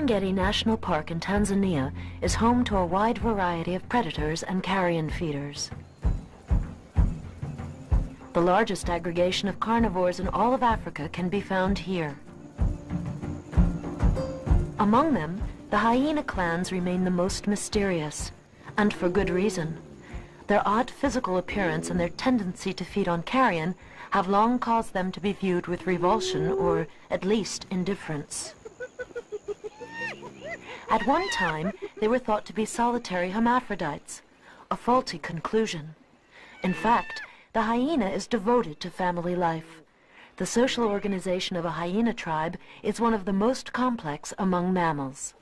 Serengeti National Park in Tanzania is home to a wide variety of predators and carrion feeders. The largest aggregation of carnivores in all of Africa can be found here. Among them, the hyena clans remain the most mysterious, and for good reason. Their odd physical appearance and their tendency to feed on carrion have long caused them to be viewed with revulsion or, at least, indifference. At one time, they were thought to be solitary hermaphrodites, a faulty conclusion. In fact, the hyena is devoted to family life. The social organization of a hyena tribe is one of the most complex among mammals.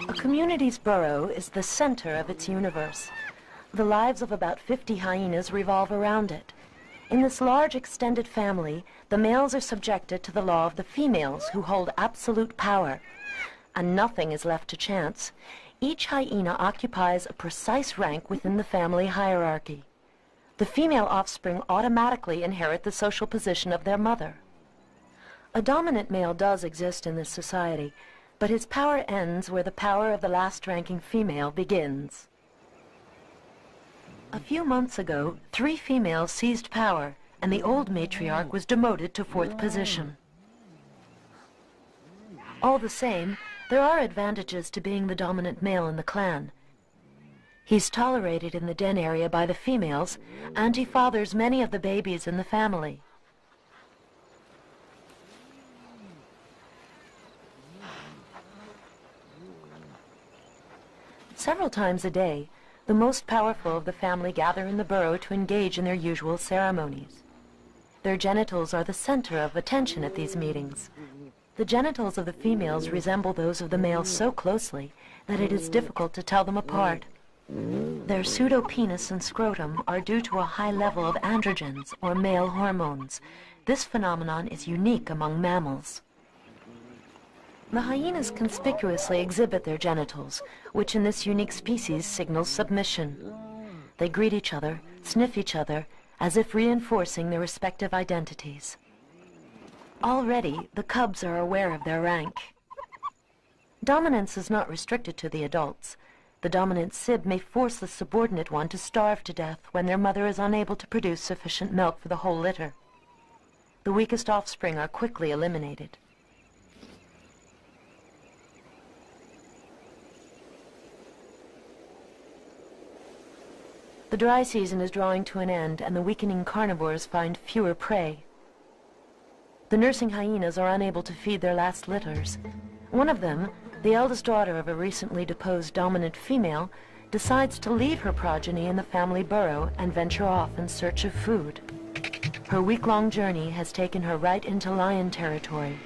A community's burrow is the center of its universe. The lives of about 50 hyenas revolve around it. In this large extended family, the males are subjected to the law of the females who hold absolute power, and nothing is left to chance. Each hyena occupies a precise rank within the family hierarchy. The female offspring automatically inherit the social position of their mother. A dominant male does exist in this society, but his power ends where the power of the last-ranking female begins. A few months ago, 3 females seized power, and the old matriarch was demoted to 4th position. All the same, there are advantages to being the dominant male in the clan. He's tolerated in the den area by the females, and he fathers many of the babies in the family. Several times a day, the most powerful of the family gather in the burrow to engage in their usual ceremonies. Their genitals are the center of attention at these meetings. The genitals of the females resemble those of the males so closely that it is difficult to tell them apart. Their pseudopenis and scrotum are due to a high level of androgens, or male hormones. This phenomenon is unique among mammals. The hyenas conspicuously exhibit their genitals, which in this unique species signals submission. They greet each other, sniff each other, as if reinforcing their respective identities. Already, the cubs are aware of their rank. Dominance is not restricted to the adults. The dominant sib may force the subordinate one to starve to death when their mother is unable to produce sufficient milk for the whole litter. The weakest offspring are quickly eliminated. The dry season is drawing to an end, and the weakening carnivores find fewer prey. The nursing hyenas are unable to feed their last litters. One of them, the eldest daughter of a recently deposed dominant female, decides to leave her progeny in the family burrow and venture off in search of food. Her week-long journey has taken her right into lion territory,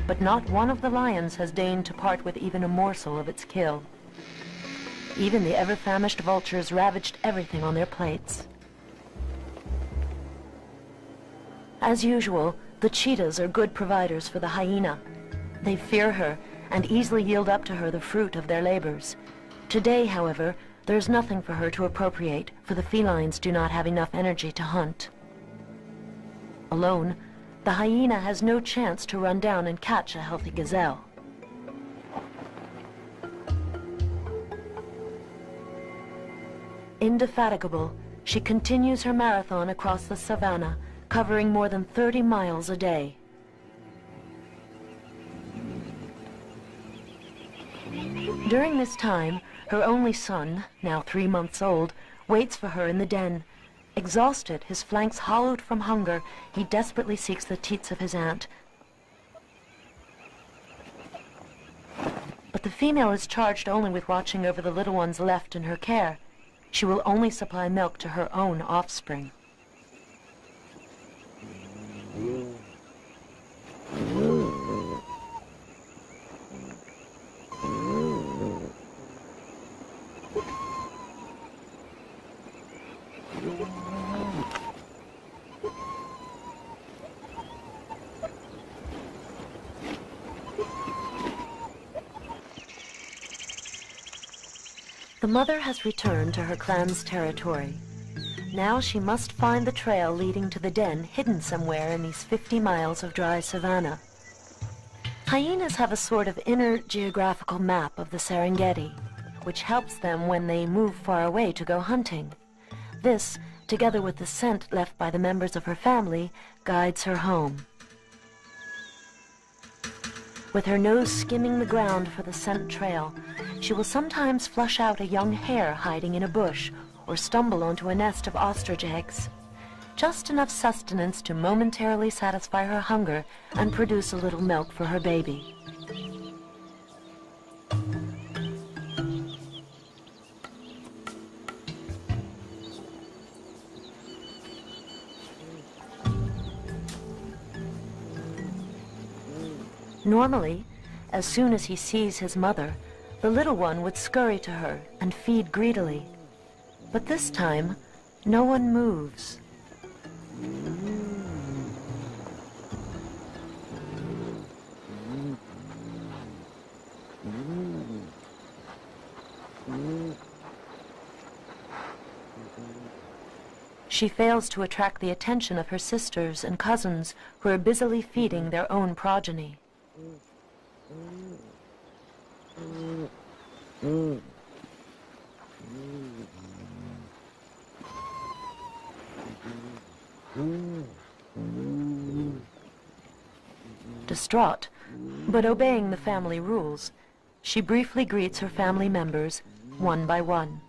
but not one of the lions has deigned to part with even a morsel of its kill. Even the ever-famished vultures ravaged everything on their plates. As usual, the cheetahs are good providers for the hyena. They fear her and easily yield up to her the fruit of their labors. Today, however, there is nothing for her to appropriate, for the felines do not have enough energy to hunt. Alone, the hyena has no chance to run down and catch a healthy gazelle. Indefatigable, she continues her marathon across the savannah, covering more than 30 miles a day. During this time, her only son, now 3 months old, waits for her in the den. Exhausted, his flanks hollowed from hunger, he desperately seeks the teats of his aunt. But the female is charged only with watching over the little ones left in her care. She will only supply milk to her own offspring. The mother has returned to her clan's territory. Now she must find the trail leading to the den hidden somewhere in these 50 miles of dry savanna. Hyenas have a sort of inner geographical map of the Serengeti, which helps them when they move far away to go hunting. This, together with the scent left by the members of her family, guides her home. With her nose skimming the ground for the scent trail, she will sometimes flush out a young hare hiding in a bush or stumble onto a nest of ostrich eggs. Just enough sustenance to momentarily satisfy her hunger and produce a little milk for her baby. Normally, as soon as he sees his mother, the little one would scurry to her and feed greedily. But this time, no one moves. She fails to attract the attention of her sisters and cousins who are busily feeding their own progeny. Distraught, but obeying the family rules, she briefly greets her family members one by one.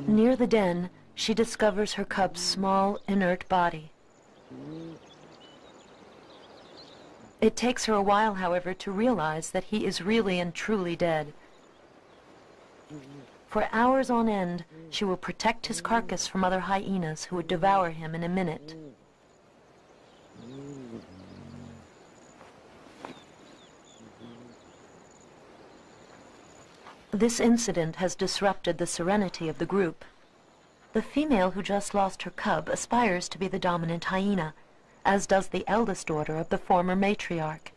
Near the den, she discovers her cub's small, inert body. It takes her a while, however, to realize that he is really and truly dead. For hours on end, she will protect his carcass from other hyenas who would devour him in a minute. This incident has disrupted the serenity of the group. The female who just lost her cub aspires to be the dominant hyena, as does the eldest daughter of the former matriarch.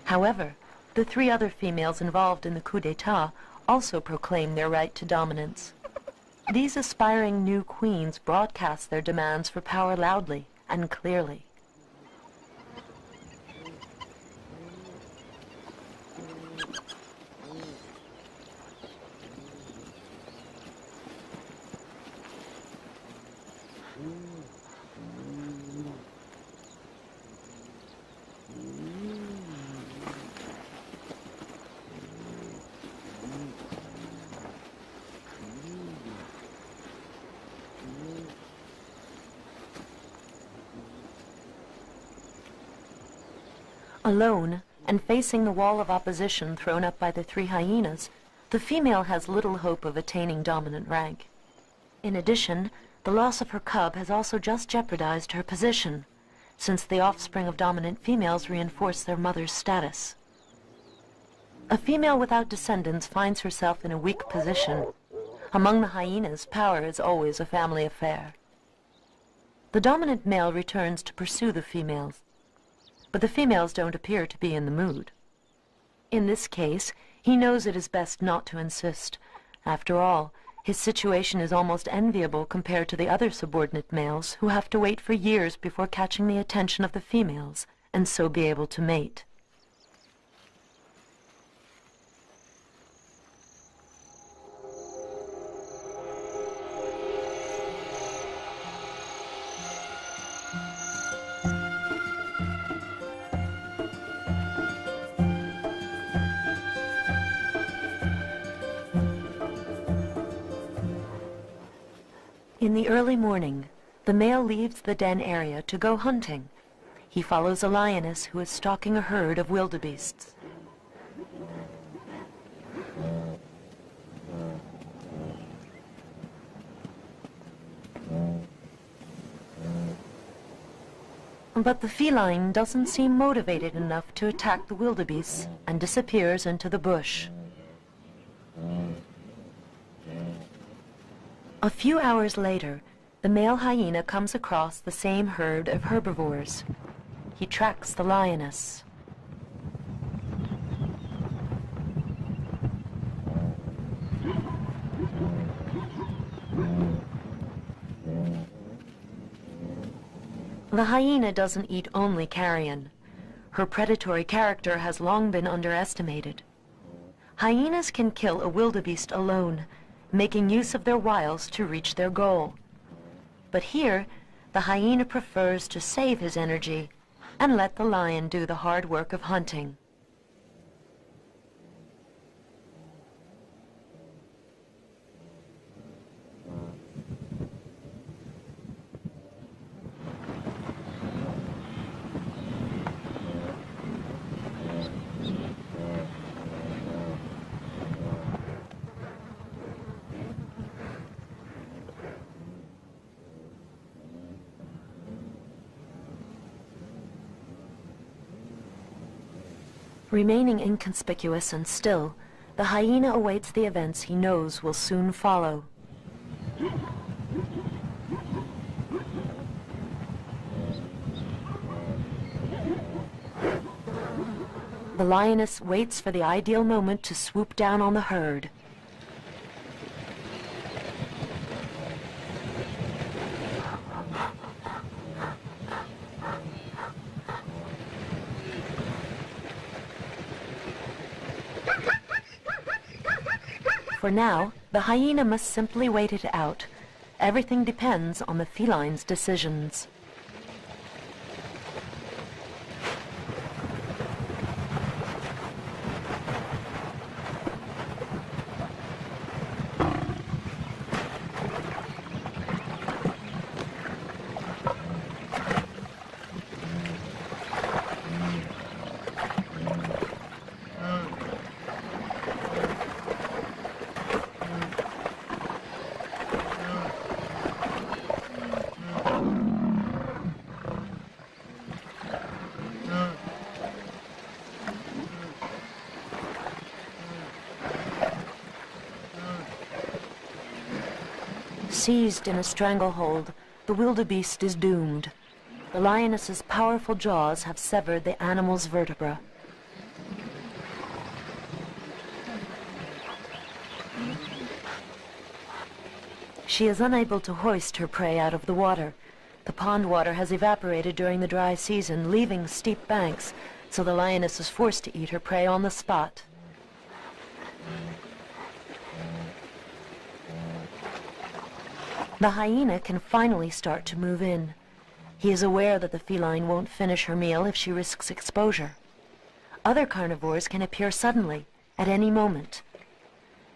However, the 3 other females involved in the coup d'etat also proclaim their right to dominance. These aspiring new queens broadcast their demands for power loudly and clearly. Alone, and facing the wall of opposition thrown up by the 3 hyenas, the female has little hope of attaining dominant rank. In addition, the loss of her cub has also just jeopardized her position, since the offspring of dominant females reinforce their mother's status. A female without descendants finds herself in a weak position. Among the hyenas, power is always a family affair. The dominant male returns to pursue the females, but the females don't appear to be in the mood. In this case, he knows it is best not to insist. After all, his situation is almost enviable compared to the other subordinate males who have to wait for years before catching the attention of the females, and so be able to mate. In the early morning, the male leaves the den area to go hunting. He follows a lioness who is stalking a herd of wildebeests. But the feline doesn't seem motivated enough to attack the wildebeests and disappears into the bush. A few hours later, the male hyena comes across the same herd of herbivores. He tracks the lioness. The hyena doesn't eat only carrion. Her predatory character has long been underestimated. Hyenas can kill a wildebeest alone, making use of their wiles to reach their goal. But here, the hyena prefers to save his energy and let the lion do the hard work of hunting. Remaining inconspicuous and still, the hyena awaits the events he knows will soon follow. The lioness waits for the ideal moment to swoop down on the herd. For now, the hyena must simply wait it out. Everything depends on the feline's decisions. Seized in a stranglehold, the wildebeest is doomed. The lioness's powerful jaws have severed the animal's vertebra. She is unable to hoist her prey out of the water. The pond water has evaporated during the dry season, leaving steep banks, so the lioness is forced to eat her prey on the spot. The hyena can finally start to move in. He is aware that the feline won't finish her meal if she risks exposure. Other carnivores can appear suddenly, at any moment.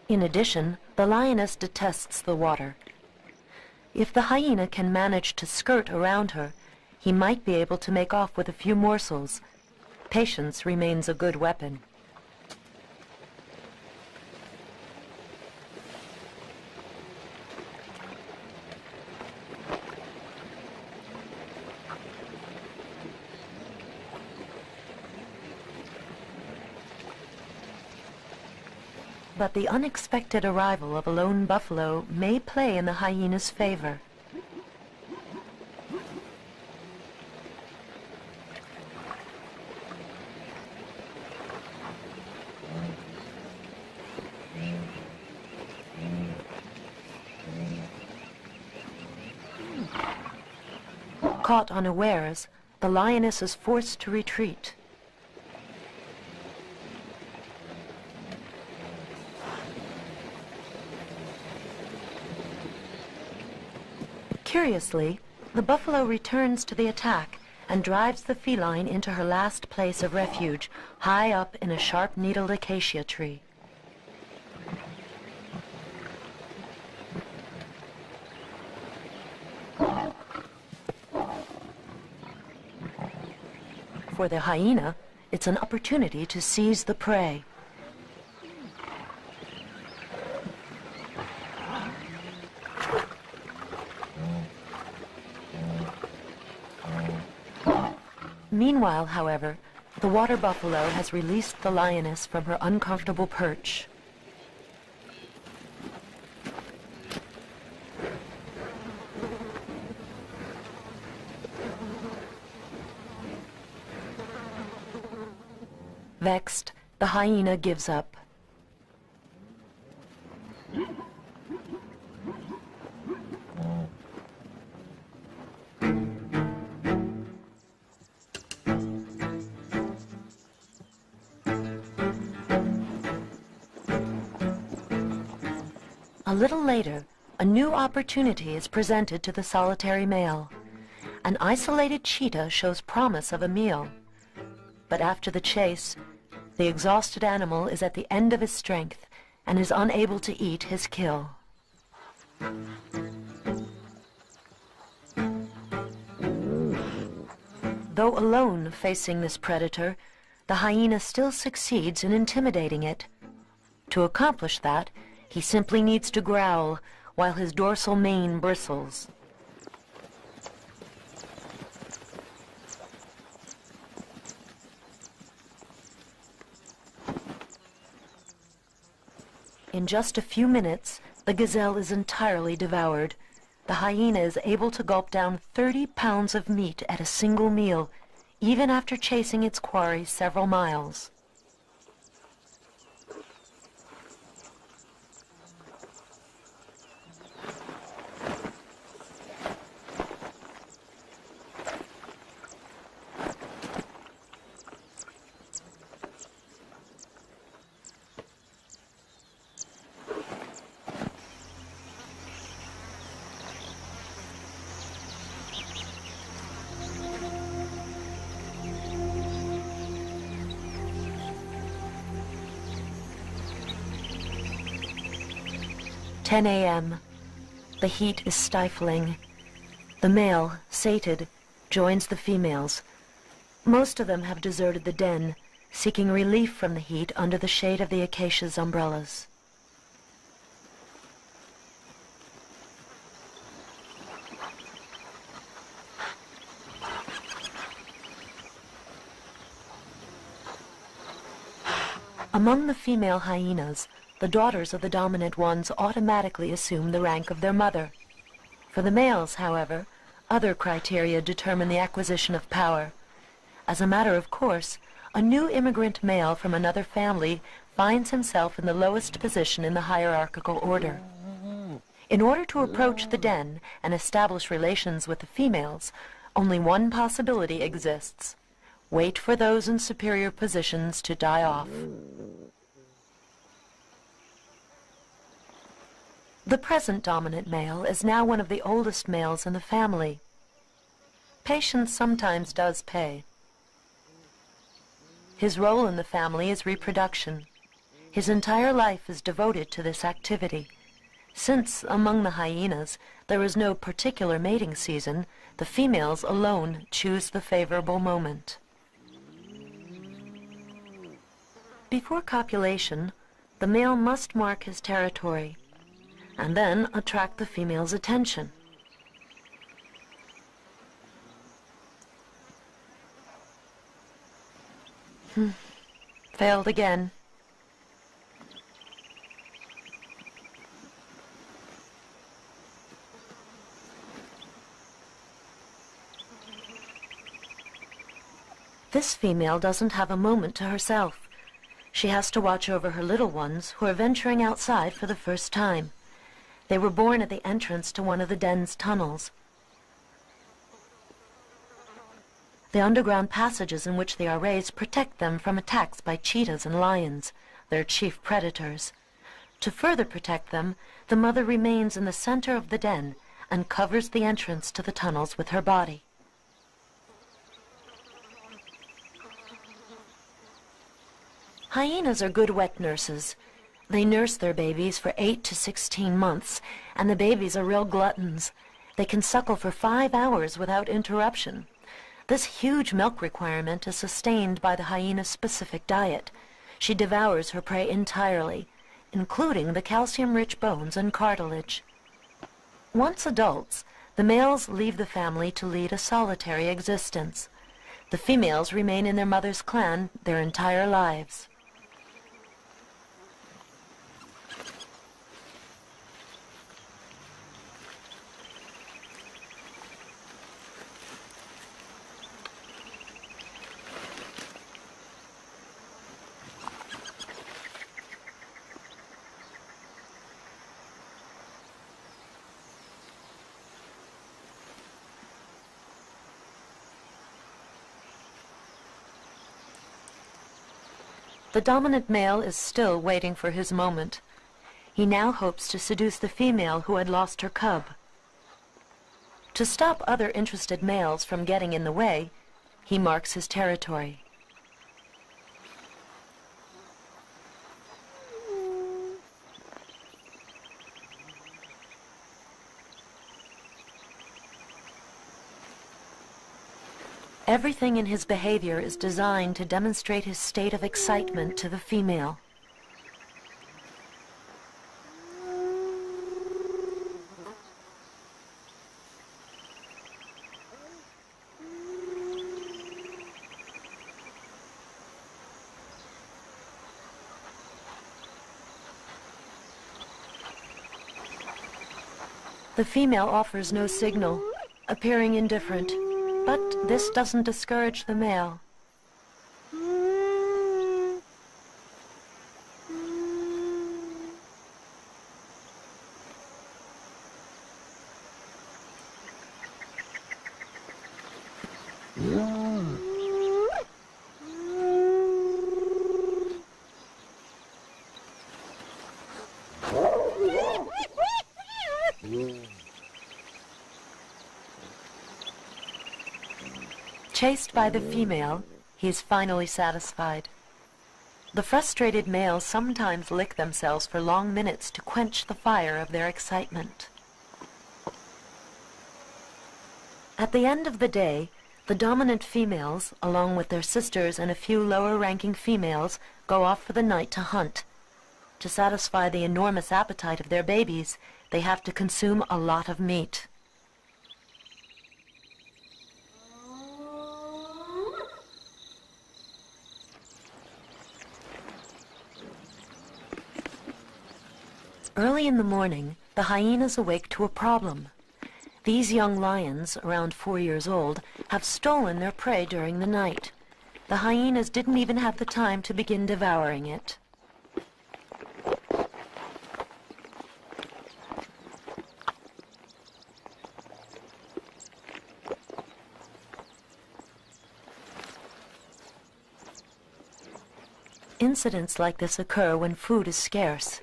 In addition, the lioness detests the water. If the hyena can manage to skirt around her, he might be able to make off with a few morsels. Patience remains a good weapon. But the unexpected arrival of a lone buffalo may play in the hyena's favor. Caught unawares, the lioness is forced to retreat. Curiously, the buffalo returns to the attack and drives the feline into her last place of refuge, high up in a sharp-needled acacia tree. for the hyena, it's an opportunity to seize the prey. Meanwhile, however, the water buffalo has released the lioness from her uncomfortable perch. Vexed, the hyena gives up. A little later, a new opportunity is presented to the solitary male. An isolated cheetah shows promise of a meal. But after the chase, the exhausted animal is at the end of his strength and is unable to eat his kill. Though alone facing this predator, the hyena still succeeds in intimidating it. To accomplish that, he simply needs to growl while his dorsal mane bristles. In just a few minutes, the gazelle is entirely devoured. The hyena is able to gulp down 30 pounds of meat at a single meal, even after chasing its quarry several miles. "10 a.m. The heat is stifling. The male, sated, joins the females. Most of them have deserted the den, seeking relief from the heat under the shade of the acacia's umbrellas. Among the female hyenas, the daughters of the dominant ones automatically assume the rank of their mother. For the males, however, other criteria determine the acquisition of power. As a matter of course, a new immigrant male from another family finds himself in the lowest position in the hierarchical order. In order to approach the den and establish relations with the females, only one possibility exists: wait for those in superior positions to die off. The present dominant male is now one of the oldest males in the family. Patience sometimes does pay. His role in the family is reproduction. His entire life is devoted to this activity. Since, among the hyenas, there is no particular mating season, the females alone choose the favorable moment. Before copulation, the male must mark his territory, and then attract the female's attention. Failed again. This female doesn't have a moment to herself. She has to watch over her little ones who are venturing outside for the first time. They were born at the entrance to one of the den's tunnels. The underground passages in which they are raised protect them from attacks by cheetahs and lions, their chief predators. To further protect them, the mother remains in the center of the den and covers the entrance to the tunnels with her body. Hyenas are good wet nurses. They nurse their babies for 8 to 16 months, and the babies are real gluttons. They can suckle for 5 hours without interruption. This huge milk requirement is sustained by the hyena's specific diet. She devours her prey entirely, including the calcium-rich bones and cartilage. Once adults, the males leave the family to lead a solitary existence. The females remain in their mother's clan their entire lives. The dominant male is still waiting for his moment. He now hopes to seduce the female who had lost her cub. To stop other interested males from getting in the way, he marks his territory. Everything in his behavior is designed to demonstrate his state of excitement to the female. The female offers no signal, appearing indifferent. But this doesn't discourage the male. Chased by the female, he is finally satisfied. The frustrated males sometimes lick themselves for long minutes to quench the fire of their excitement. At the end of the day, the dominant females, along with their sisters and a few lower-ranking females, go off for the night to hunt. To satisfy the enormous appetite of their babies, they have to consume a lot of meat. Early in the morning, the hyenas awake to a problem. These young lions, around 4 years old, have stolen their prey during the night. The hyenas didn't even have the time to begin devouring it. Incidents like this occur when food is scarce.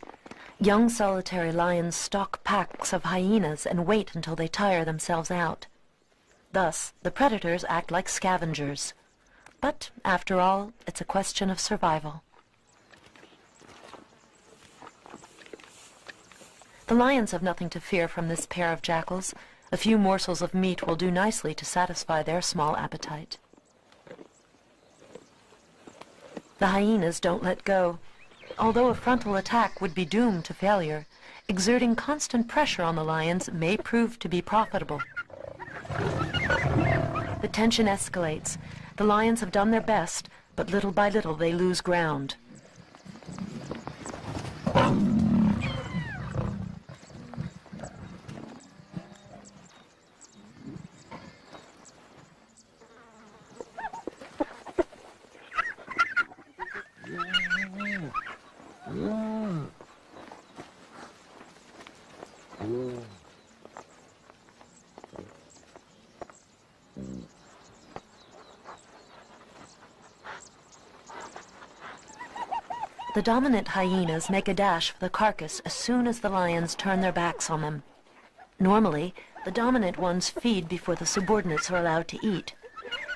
Young solitary lions stalk packs of hyenas and wait until they tire themselves out. Thus, the predators act like scavengers. But, after all, it's a question of survival. The lions have nothing to fear from this pair of jackals. A few morsels of meat will do nicely to satisfy their small appetite. The hyenas don't let go. Although a frontal attack would be doomed to failure, exerting constant pressure on the lions may prove to be profitable. The tension escalates. The lions have done their best, but little by little they lose ground. The dominant hyenas make a dash for the carcass as soon as the lions turn their backs on them. Normally, the dominant ones feed before the subordinates are allowed to eat.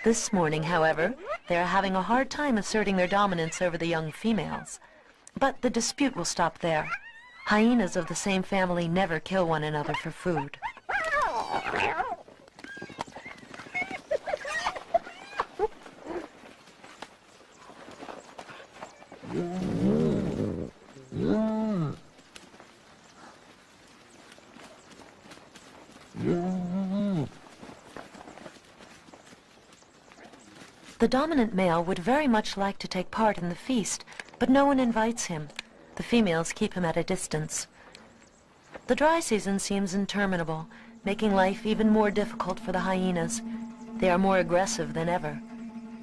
This morning, however, they are having a hard time asserting their dominance over the young females. But the dispute will stop there. Hyenas of the same family never kill one another for food. The dominant male would very much like to take part in the feast, but no one invites him. The females keep him at a distance. The dry season seems interminable, making life even more difficult for the hyenas. They are more aggressive than ever.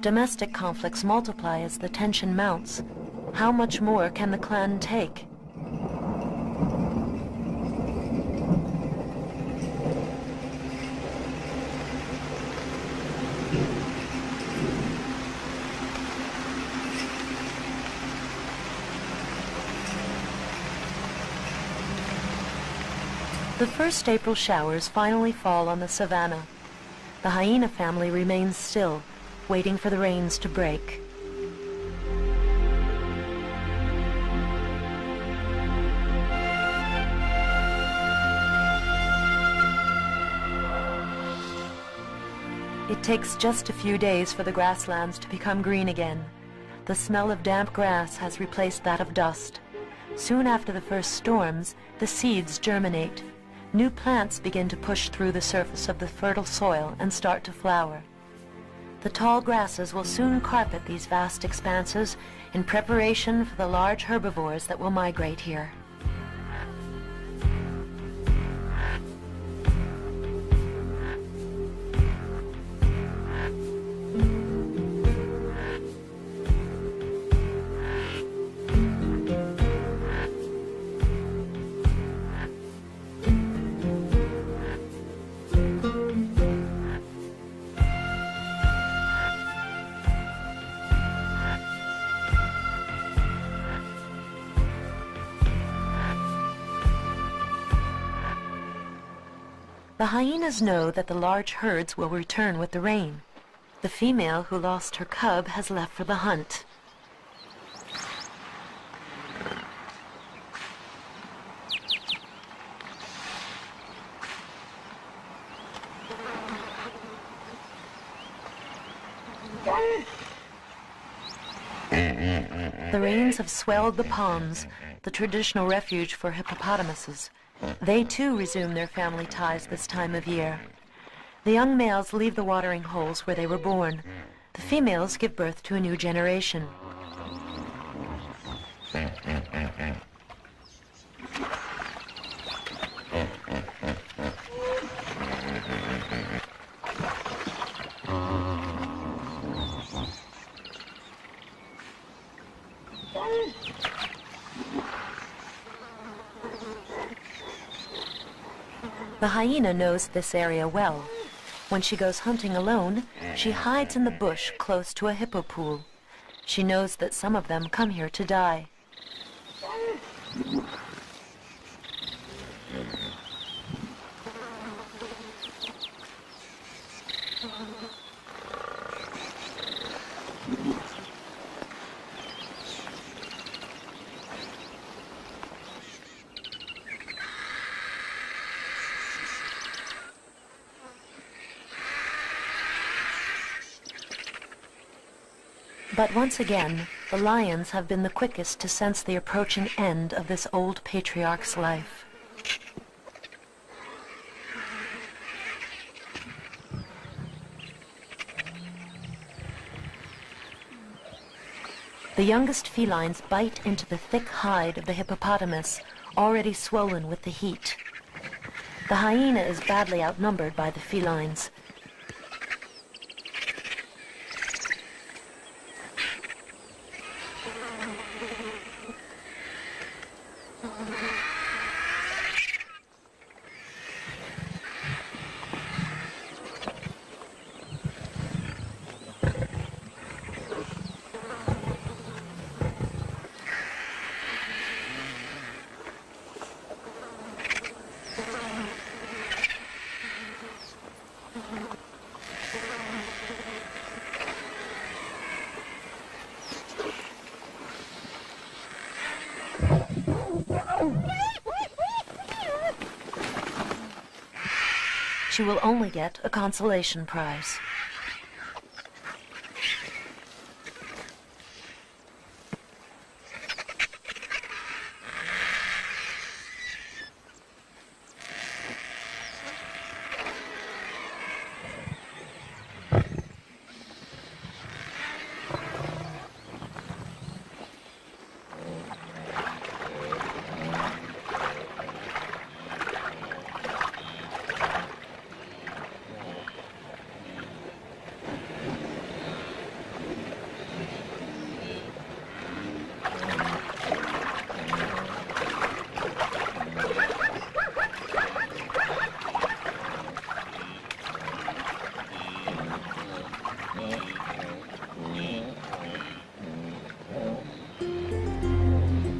Domestic conflicts multiply as the tension mounts. How much more can the clan take? The first April showers finally fall on the savannah. The hyena family remains still, waiting for the rains to break. It takes just a few days for the grasslands to become green again. The smell of damp grass has replaced that of dust. Soon after the first storms, the seeds germinate. New plants begin to push through the surface of the fertile soil and start to flower. The tall grasses will soon carpet these vast expanses in preparation for the large herbivores that will migrate here. The hyenas know that the large herds will return with the rain. The female who lost her cub has left for the hunt. The rains have swelled the ponds, the traditional refuge for hippopotamuses. They too resume their family ties this time of year. The young males leave the watering holes where they were born. The females give birth to a new generation. The hyena knows this area well. When she goes hunting alone, she hides in the bush close to a hippo pool. She knows that some of them come here to die. But once again, the lions have been the quickest to sense the approaching end of this old patriarch's life. The youngest felines bite into the thick hide of the hippopotamus, already swollen with the heat. The hyena is badly outnumbered by the felines. She will only get a consolation prize.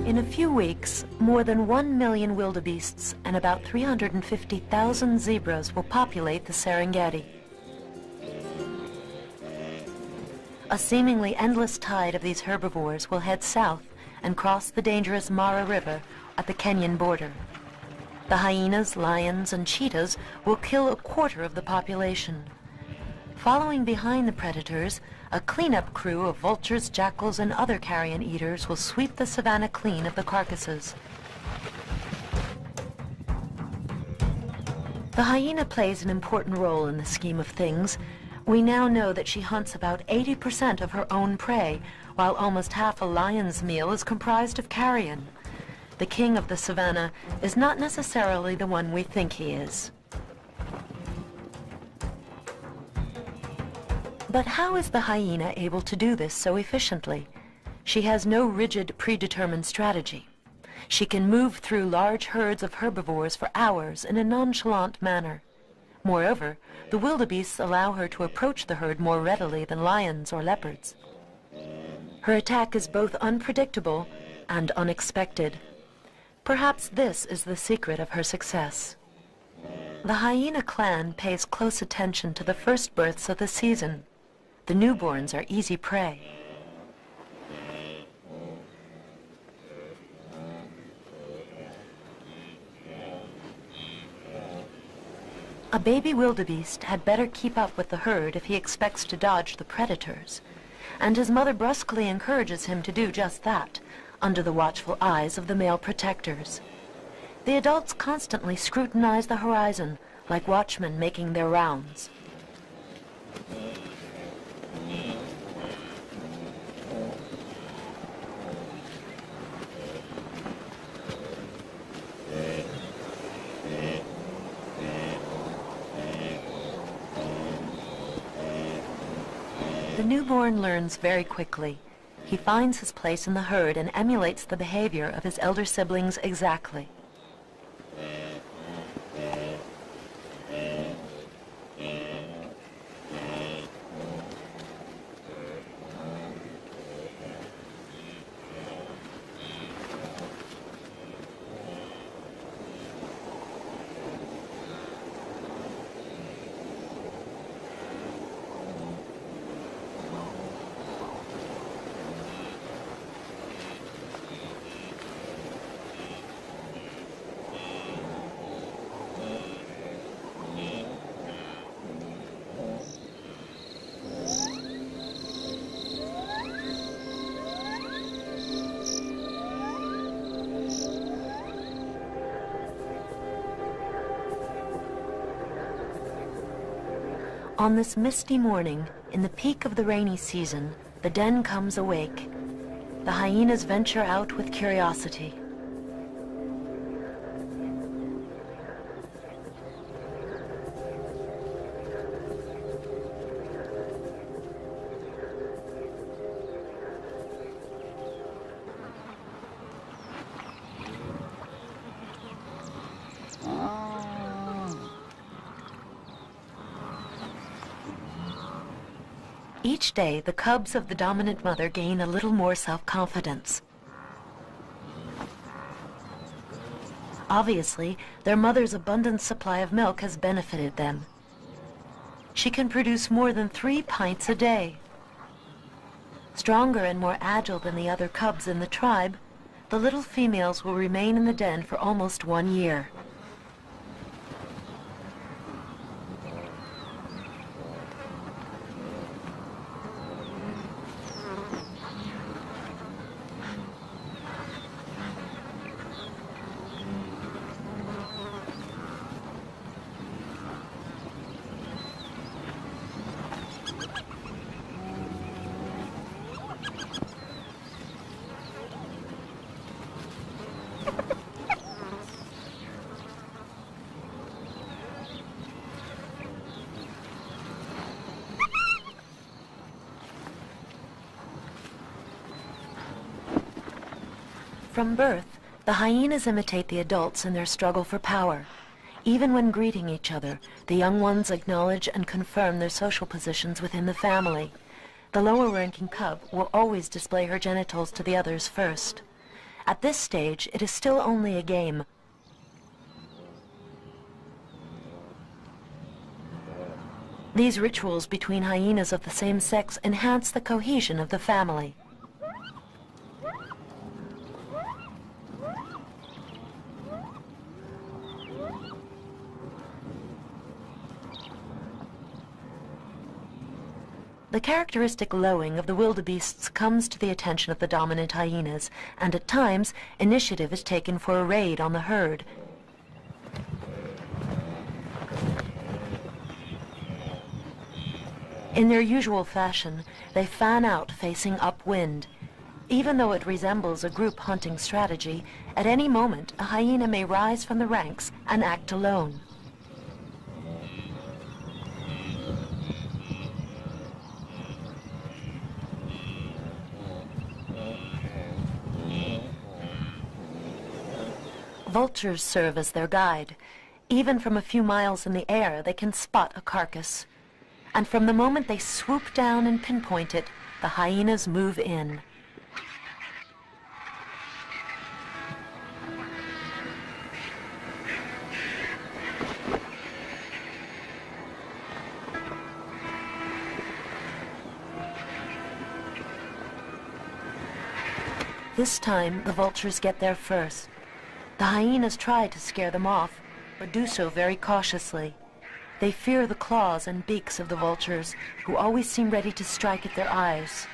In a few weeks, more than 1 million wildebeests and about 350,000 zebras will populate the Serengeti. A seemingly endless tide of these herbivores will head south and cross the dangerous Mara River at the Kenyan border. The hyenas, lions, and cheetahs will kill a quarter of the population. Following behind the predators, a cleanup crew of vultures, jackals, and other carrion eaters will sweep the savanna clean of the carcasses. The hyena plays an important role in the scheme of things. We now know that she hunts about 80% of her own prey, while almost half a lion's meal is comprised of carrion. The king of the savanna is not necessarily the one we think he is. But how is the hyena able to do this so efficiently? She has no rigid, predetermined strategy. She can move through large herds of herbivores for hours in a nonchalant manner. Moreover, the wildebeests allow her to approach the herd more readily than lions or leopards. Her attack is both unpredictable and unexpected. Perhaps this is the secret of her success. The hyena clan pays close attention to the first births of the season. The newborns are easy prey. A baby wildebeest had better keep up with the herd if he expects to dodge the predators, and his mother brusquely encourages him to do just that, under the watchful eyes of the male protectors. The adults constantly scrutinize the horizon, like watchmen making their rounds. The newborn learns very quickly. He finds his place in the herd and emulates the behavior of his elder siblings exactly. On this misty morning, in the peak of the rainy season, the den comes awake. The hyenas venture out with curiosity. Each day, the cubs of the dominant mother gain a little more self-confidence. Obviously, their mother's abundant supply of milk has benefited them. She can produce more than 3 pints a day. Stronger and more agile than the other cubs in the tribe, the little females will remain in the den for almost 1 year. From birth, the hyenas imitate the adults in their struggle for power. Even when greeting each other, the young ones acknowledge and confirm their social positions within the family. The lower-ranking cub will always display her genitals to the others first. At this stage, it is still only a game. These rituals between hyenas of the same sex enhance the cohesion of the family. The characteristic lowing of the wildebeests comes to the attention of the dominant hyenas, and at times, initiative is taken for a raid on the herd. In their usual fashion, they fan out facing upwind. Even though it resembles a group hunting strategy, at any moment a hyena may rise from the ranks and act alone. Vultures serve as their guide. Even from a few miles in the air, they can spot a carcass. And from the moment they swoop down and pinpoint it, the hyenas move in. This time, the vultures get there first. The hyenas try to scare them off, but do so very cautiously. They fear the claws and beaks of the vultures, who always seem ready to strike at their eyes.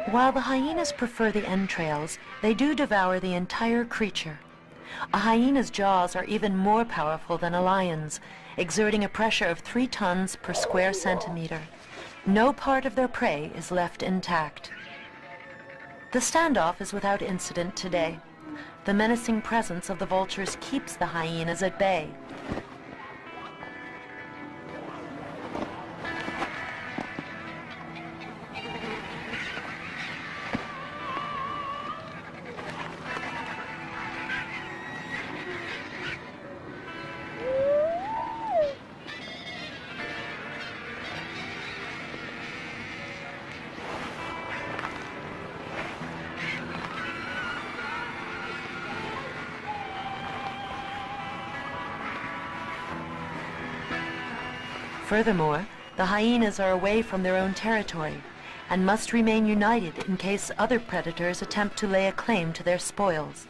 While the hyenas prefer the entrails, they do devour the entire creature. A hyena's jaws are even more powerful than a lion's, exerting a pressure of 3 tons per square centimeter. No part of their prey is left intact. The standoff is without incident today. The menacing presence of the vultures keeps the hyenas at bay. Furthermore, the hyenas are away from their own territory and must remain united in case other predators attempt to lay a claim to their spoils.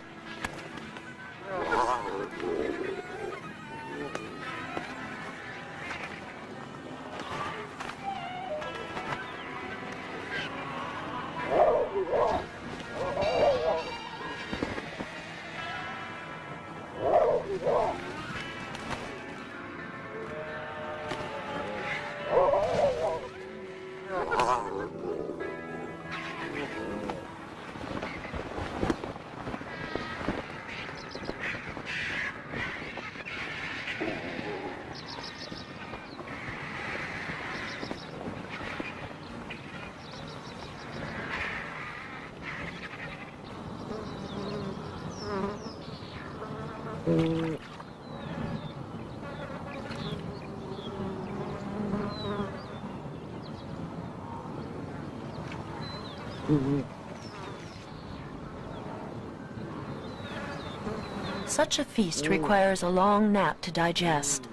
Such a feast requires a long nap to digest.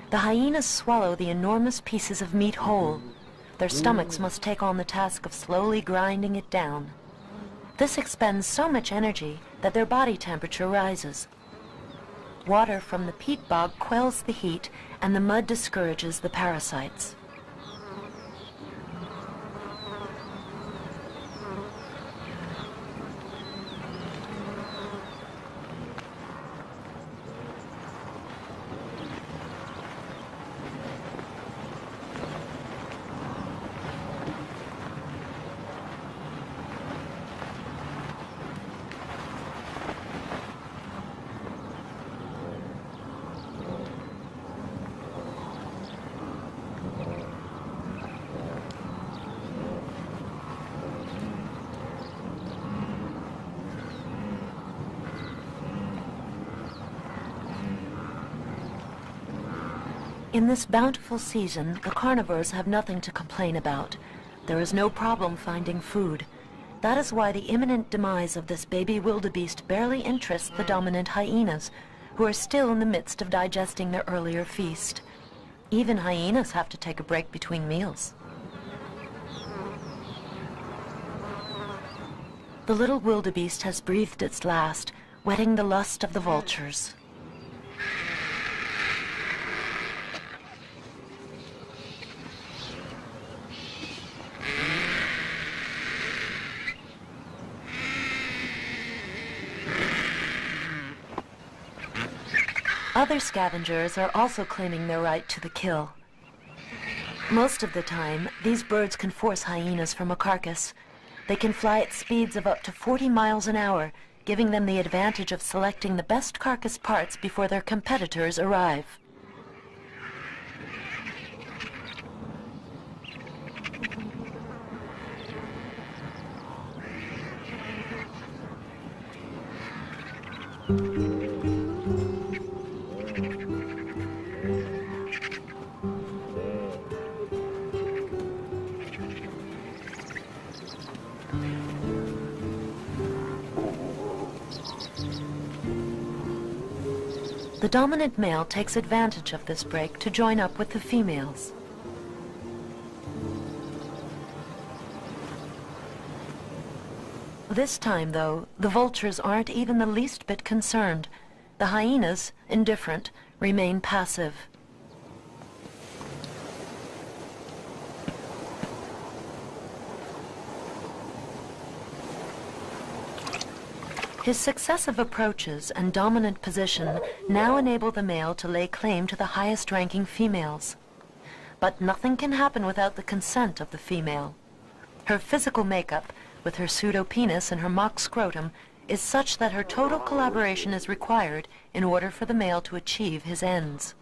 The hyenas swallow the enormous pieces of meat whole. Their stomachs must take on the task of slowly grinding it down. This expends so much energy that their body temperature rises. Water from the peat bog quells the heat, and the mud discourages the parasites. In this bountiful season, the carnivores have nothing to complain about. There is no problem finding food. That is why the imminent demise of this baby wildebeest barely interests the dominant hyenas, who are still in the midst of digesting their earlier feast. Even hyenas have to take a break between meals. The little wildebeest has breathed its last, whetting the lust of the vultures. Other scavengers are also claiming their right to the kill. Most of the time, these birds can force hyenas from a carcass. They can fly at speeds of up to 40 miles an hour, giving them the advantage of selecting the best carcass parts before their competitors arrive. The dominant male takes advantage of this break to join up with the females. This time, though, the vultures aren't even the least bit concerned. The hyenas, indifferent, remain passive. His successive approaches and dominant position now enable the male to lay claim to the highest-ranking females. But nothing can happen without the consent of the female. Her physical makeup, with her pseudopenis and her mock scrotum, is such that her total collaboration is required in order for the male to achieve his ends.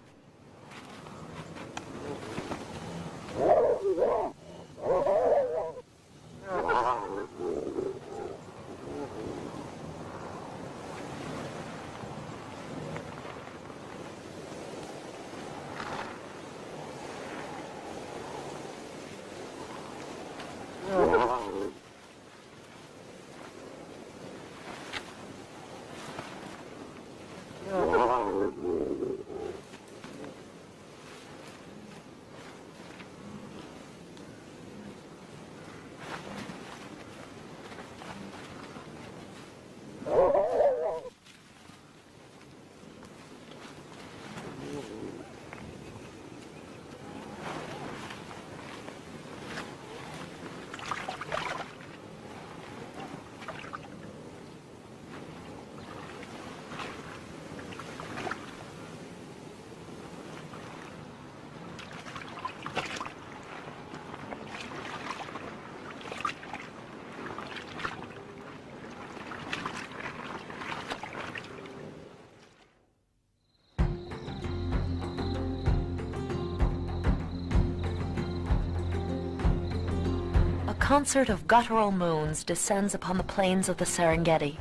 A concert of guttural moans descends upon the plains of the Serengeti.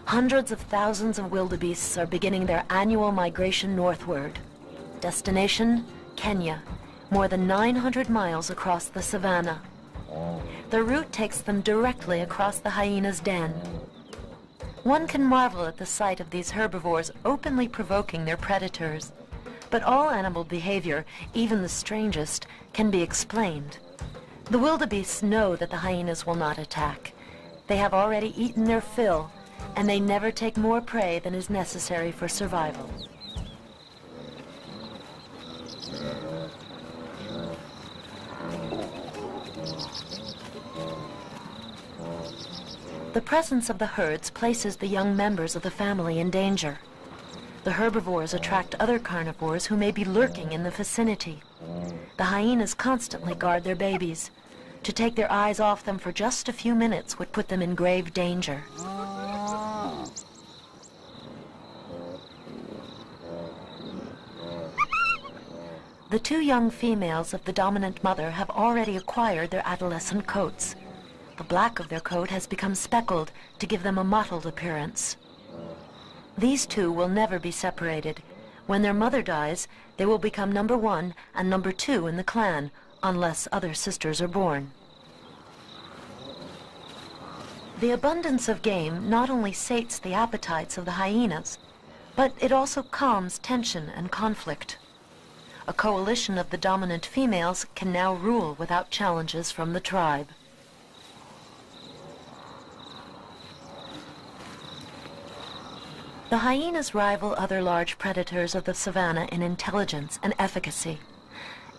Hundreds of thousands of wildebeests are beginning their annual migration northward. Destination, Kenya, more than 900 miles across the savannah. The route takes them directly across the hyena's den. One can marvel at the sight of these herbivores openly provoking their predators. But all animal behavior, even the strangest, can be explained. The wildebeests know that the hyenas will not attack. They have already eaten their fill, and they never take more prey than is necessary for survival. The presence of the herds places the young members of the family in danger. The herbivores attract other carnivores who may be lurking in the vicinity. The hyenas constantly guard their babies. To take their eyes off them for just a few minutes would put them in grave danger. The two young females of the dominant mother have already acquired their adolescent coats. The black of their coat has become speckled to give them a mottled appearance. These two will never be separated. When their mother dies, they will become number 1 and number 2 in the clan, unless other sisters are born. The abundance of game not only sates the appetites of the hyenas, but it also calms tension and conflict. A coalition of the dominant females can now rule without challenges from the tribe. The hyenas rival other large predators of the savanna in intelligence and efficacy.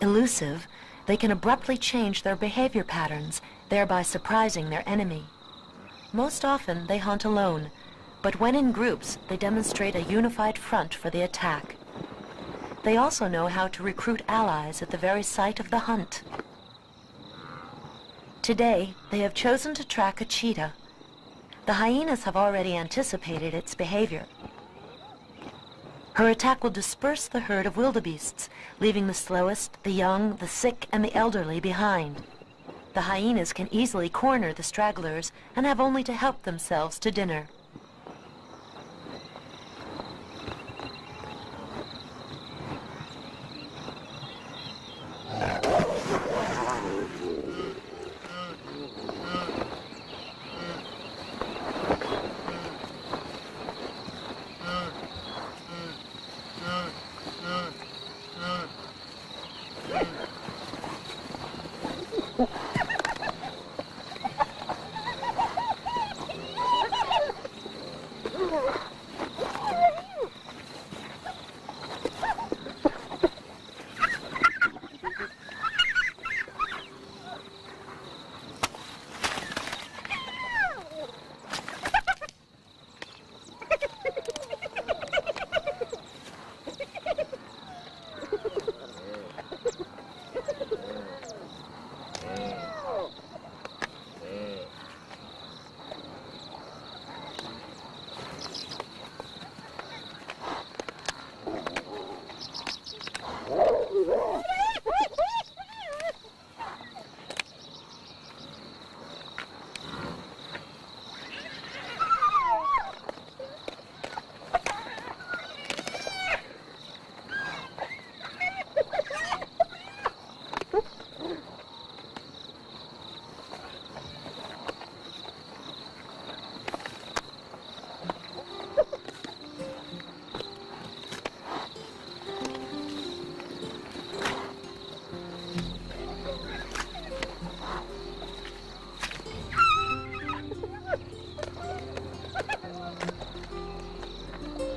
Elusive, they can abruptly change their behavior patterns, thereby surprising their enemy. Most often they hunt alone, but when in groups, they demonstrate a unified front for the attack. They also know how to recruit allies at the very site of the hunt. Today, they have chosen to track a cheetah. The hyenas have already anticipated its behavior. Her attack will disperse the herd of wildebeests, leaving the slowest, the young, the sick, and the elderly behind. The hyenas can easily corner the stragglers and have only to help themselves to dinner.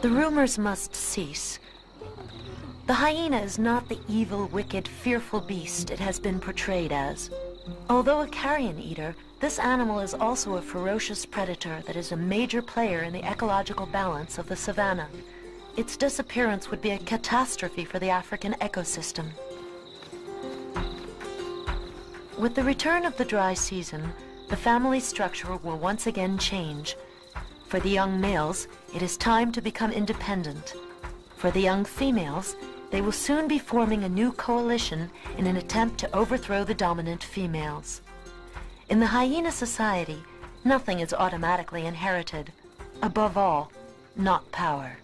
The rumors must cease. The hyena is not the evil, wicked, fearful beast it has been portrayed as. Although a carrion eater, this animal is also a ferocious predator that is a major player in the ecological balance of the savanna. Its disappearance would be a catastrophe for the African ecosystem. With the return of the dry season, the family structure will once again change. For the young males, it is time to become independent. For the young females, they will soon be forming a new coalition in an attempt to overthrow the dominant females. In the hyena society, nothing is automatically inherited. Above all, not power.